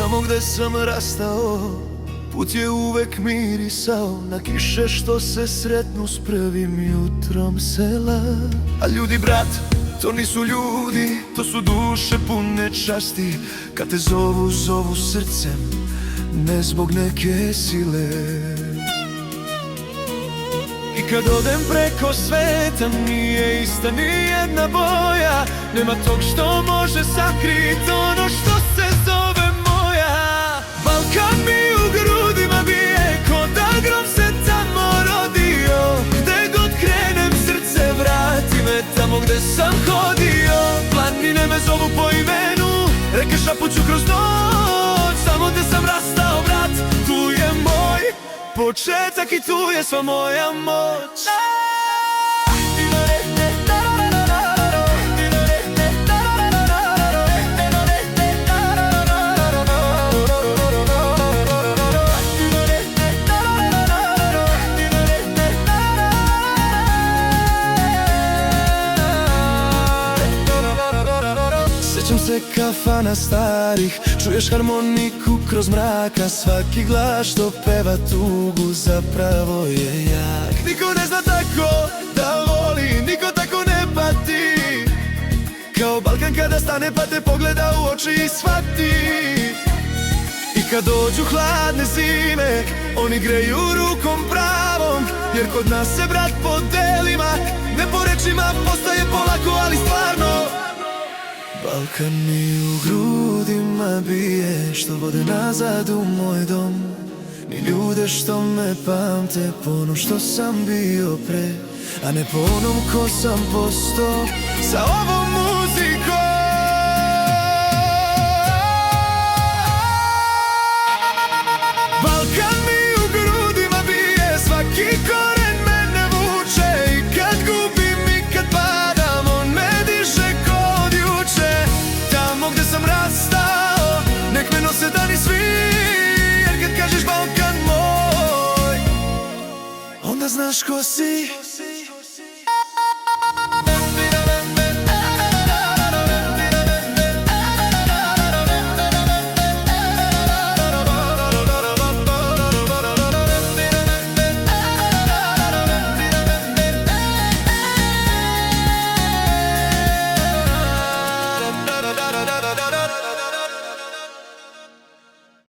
Tamo gde sam rastao, put je uvek mirisao na kiše što se sretnu s prvim jutrom sela. A ljudi, brat, to nisu ljudi, to su duše pune časti. Kad te zovu, zovu srcem, ne zbog neke sile. I kad odem preko sveta, nije ista ni jedna boja. Nema tog što može sakrit ono što se zove moja. Balkan mi u grudima bije, ko da grom se tamo rodio. Gde god krenem srce vrati me tamo gde sam hodio. Planine me zovu po imenu, reke šapuću kroz noć. Tamo gde sam rastao, brat, tu je moj početak i tu je sva moja moć. Sjećam se kafana starih, čuješ harmoniku kroz mraka. Svaki glas što peva tugu zapravo je jak. Niko ne zna tako da voli, niko tako ne pati kao Balkan kada stane pa te pogleda u oči i shvati. I kad dođu hladne zime, oni greju rukom pravom. Jer kod nas se brat po delima, ne po rečima, postaje polako, ali stvarno. Balkan mi u grudima bije, što vode nazad u moj dom. Ni ljude što me pamte po onom što sam bio pre, a ne po onom ko sam postao. Sa ovom